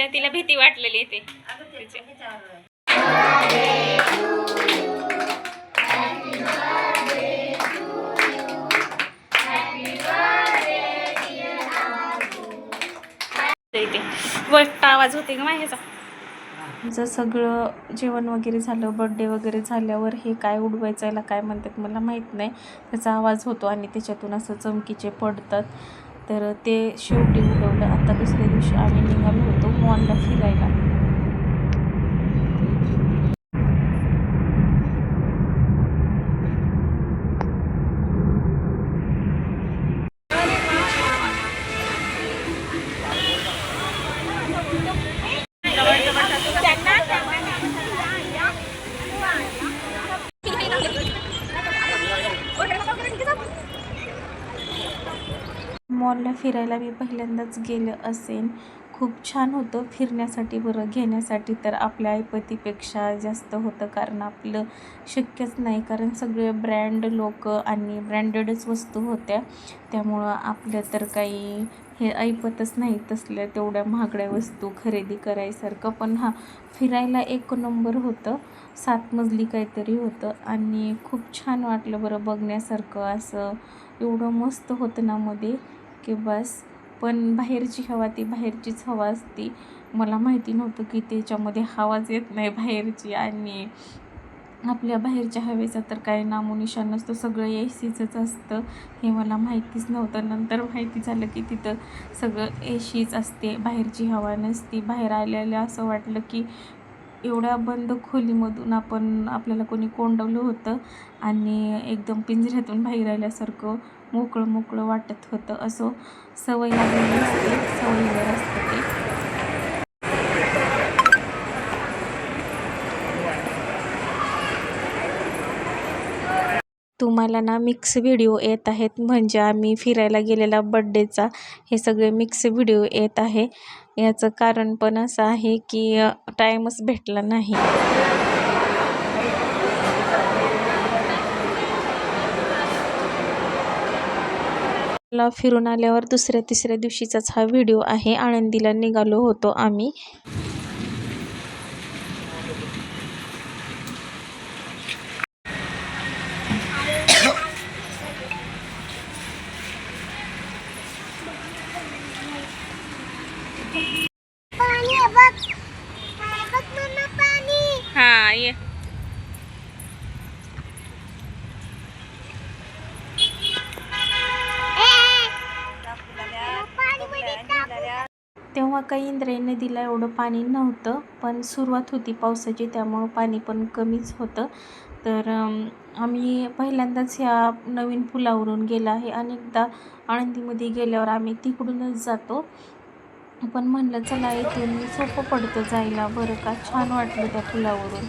तिला भीती वाटलेली ते गोष्ट आवाज होते का माझ्याचा. जर सगळं जेवण वगैरे झालं, बर्थडे वगैरे झाल्यावर हे काय उडवायचं काय म्हणतात मला माहीत नाही, त्याचा आवाज होतो आणि त्याच्यातून असं चमकीचे पडतात. तर ते शेवटी उडवलं. आता दुसऱ्या दिवशी आम्ही निघालो होतो मॉलला फिरायला. मॉलला फिरायला मी पहिल्यांदाच गेले असेल. खूप छान होतं फिरण्यासाठी. बरं घेण्यासाठी तर आपल्या ऐपतीपेक्षा जास्त होतं, कारण आपलं शक्यच नाही, कारण सगळे ब्रँड लोक आणि ब्रँडेडच वस्तू होत्या. त्यामुळं आपलं तर काही हे ऐपतच नाही तसल्या तेवढ्या महागड्या वस्तू खरेदी करायसारखं. पण हां, फिरायला एक नंबर होतं. 7 मजली काहीतरी होतं आणि खूप छान वाटलं बरं बघण्यासारखं. असं एवढं मस्त होतं ना मध्ये की बस. पण बाहेरची हवा ती बाहेरचीच हवा असते. मला माहिती नव्हतं की त्याच्यामध्ये हवाच येत नाही बाहेरची, आणि आपल्या बाहेरच्या हवेचा तर काही नामोनिशाण नसतो, सगळं एसीचंच असतं. हे मला माहितीच नव्हतं. नंतर माहिती झालं की तिथं सगळं एसीच असते, बाहेरची हवा नसती. बाहेर आल्याला असं वाटलं की एवढ्या बंद खोलीमधून आपल्याला कोणी कोंडवलं होतं आणि एकदम पिंजऱ्यातून बाहेर आल्यासारखं मोकळं मोकळं वाटत होतं. असं सवय लागलेली असते, सवयीवर असतं ते. तुम्हाला ना मिक्स व्हिडिओ येत आहेत, म्हणजे आम्ही फिरायला गेलेला बड्डेचा हे सगळे मिक्स व्हिडिओ येत आहे. याचं कारण पण असं आहे की टाईमच भेटला नाही. ला फिरून आल्यावर दुसऱ्या तिसऱ्या दिवशीचाच हा व्हिडिओ आहे. आळंदीला निघालो होतो आम्ही. हा ये. तेव्हा काही इंद्रायणी नदीला एवढं पाणी नव्हतं, पण सुरुवात होती पावसाची, त्यामुळं पाणी पण कमीच होतं. तर आम्ही पहिल्यांदाच ह्या नवीन पुलावरून गेला आहे. अनेकदा आळंदीमध्ये गेल्यावर आम्ही तिकडूनच जातो, पण म्हणलं चला इथून सोपं पडतं जायला. बरं का छान वाटलं त्या पुलावरून.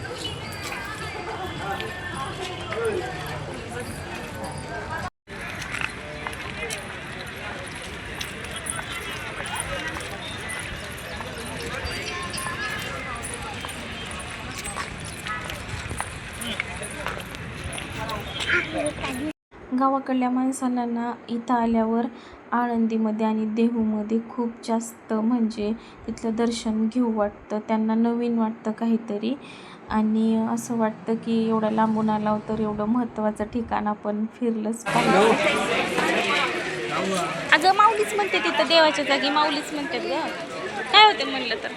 गावाकडल्या माणसांना ना इथं आल्यावर आळंदीमध्ये आणि देहूमध्ये खूप जास्त म्हणजे तिथलं दर्शन घेऊ वाटतं. त्यांना नवीन वाटतं काहीतरी, आणि असं वाटतं की एवढं लांबून आला तर एवढं महत्त्वाचं ठिकाण आपण फिरलंच पाहिजे. अगं माऊलीच म्हणते तिथं, देवाच्या जागी माऊलीच म्हणतात ग. काय होते म्हणलं तर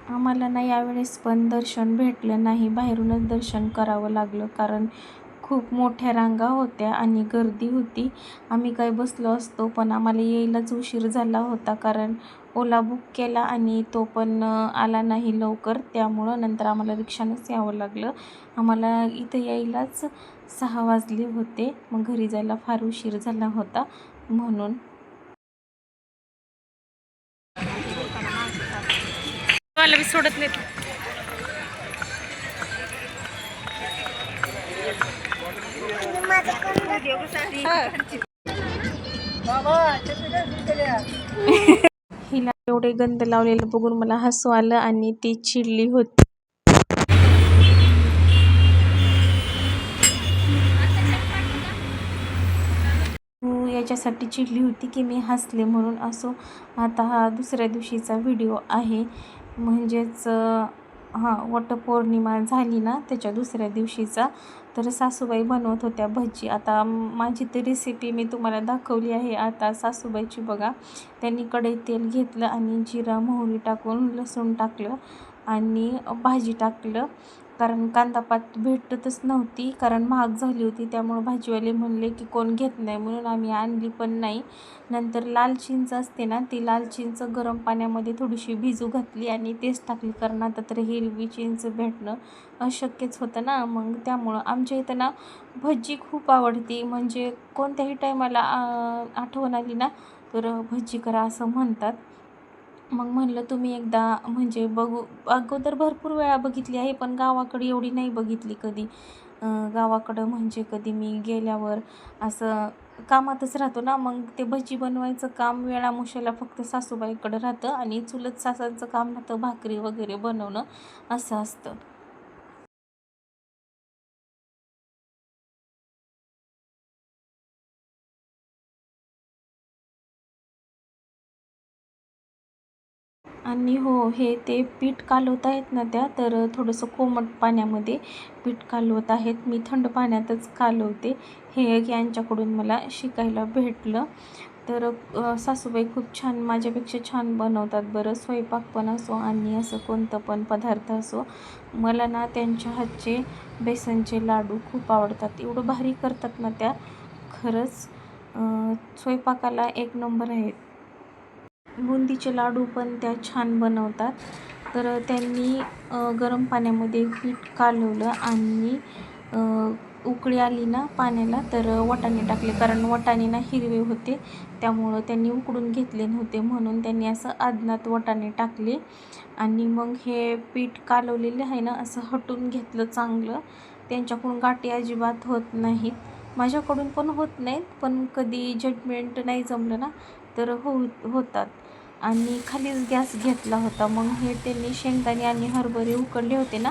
आम्हाला ना यावेळेस पण दर्शन भेटलं नाही. बाहेरूनच दर्शन करावं लागलं, कारण खूप मोठ्या रांगा होत्या आणि गर्दी होती. आम्ही काय बसलो असतो, पण आम्हाला यायलाच उशीर झाला होता, कारण ओला बुक केला आणि तो पण आला नाही लवकर. त्यामुळं नंतर आम्हाला रिक्षानंच यावं लागलं. आम्हाला इथं यायलाच 6 वाजले होते. मग घरी जायला फार उशीर झाला होता म्हणून. मला बी सोडत नाहीत. हिला एवढे गंध लावलेलं बघून मला हसू आलं आणि ती चिडली होती. याच्यासाठी चिडली होती की मी हसले म्हणून. असो, आता हा दुसऱ्या दिवशीचा व्हिडिओ आहे, म्हणजेच वटपौर्णिमा झाली ना त्याच्या दुसऱ्या दिवशीचा. तर सासूबाई बनवत होत्या भजी. आता माझी ती रेसिपी मी तुम्हाला दाखवली आहे. आता सासूबाईची बघा, त्यांनी कढईत तेल घेतलं आणि जिरा मोहरी टाकून लसूण टाकलं आणि भाजी टाकलं, कारण कांदापात भेटतच नव्हती, कारण महाग झाली होती. त्यामुळं भाजीवाले म्हणले की कोण घेत नाही म्हणून आम्ही आणली पण नाही. नंतर लाल चिंच असते ना, ती लाल चिंच गरम पाण्यामध्ये थोडीशी भिजू घातली आणि तेच टाकली, कारण आता तर हिरवी चिंच भेटणं अशक्यच होतं ना. मग त्यामुळं आमच्या इथं ना भजी खूप आवडती, म्हणजे कोणत्याही टायमाला आठवण आली ना तर भजी करा असं म्हणतात. मग म्हणलं तुम्ही एकदा म्हणजे बघू. अगोदर भरपूर वेळा बघितली आहे, पण गावाकडे एवढी नाही बघितली कधी. गावाकडं म्हणजे कधी मी गेल्यावर असं कामातच राहतो ना, मग ते भजी बनवायचं काम वेळामुशाला फक्त सासूबाईकडं राहतं आणि चुलत सासांचं काम राहतं भाकरी वगैरे बनवणं, असं असतं. आणि हो, हे ते पीठ कालवत आहेत ना त्या, तर थोडंसं कोमट पाण्यामध्ये पीठ कालवत आहेत. मी थंड पाण्यातच कालवते. हे एक यांच्याकडून मला शिकायला भेटलं. तर सासूबाई खूप छान, माझ्यापेक्षा छान बनवतात बरं. स्वयंपाक पण असो आणि असं कोणतं पण पदार्थ असो. मला ना त्यांच्या हातचे बेसनचे लाडू खूप आवडतात. एवढं भारी करतात ना त्या, खरंच स्वयंपाकाला एक नंबर आहेत. बुंदीचे लाडू पण त्या छान बनवतात. तर त्यांनी गरम पाण्यामध्ये पीठ कालवलं आणि उकळी आली ना पाण्याला, तर वाटाणे टाकले, कारण वाटाणे ना हिरवे होते, त्यामुळं त्यांनी उकडून घेतले नव्हते, म्हणून त्यांनी असं आदनात वाटाणे टाकले. आणि मग हे पीठ कालवलेलं आहे ना असं हटून घेतलं चांगलं. त्यांच्याकडून गाठी अजिबात होत नाहीत, माझ्याकडून पण होत नाहीत, पण कधी जजमेंट नाही जमलं ना तर होतात. आणि खालीच गॅस घेतला होता. मग हे त्यांनी शेंगदाणे आणि हरभरे उकडले होते ना,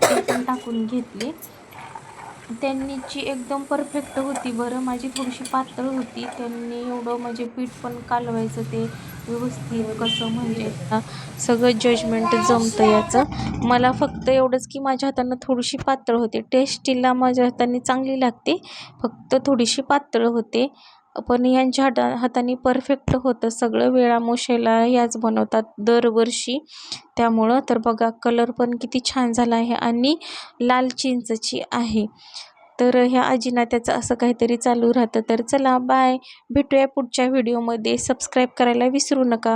ते पण टाकून घेतले. त्यांनीची एकदम परफेक्ट होती बरं, माझी थोडीशी पातळ होती. त्यांनी एवढं म्हणजे पीठ पण कालवायचं ते व्यवस्थित कसं, म्हणजे सगळं जजमेंट जमतं याचं. मला फक्त एवढंच की माझ्या हातानं थोडीशी पातळ होते. टेस्टीला माझ्या हाताने चांगली लागते, फक्त थोडीशी पातळ होते. पण यांच्या हाताने परफेक्ट होतं सगळं. वेळामुशेला याच बनवतात दरवर्षी, त्यामुळं. तर बघा, कलर पण किती छान झाला आहे आणि लाल चिंचची आहे. तर ह्या आजीना त्याचं असं काहीतरी चालू राहतं. तर चला, बाय, भेटूया पुढच्या व्हिडिओमध्ये. सबस्क्राईब करायला विसरू नका.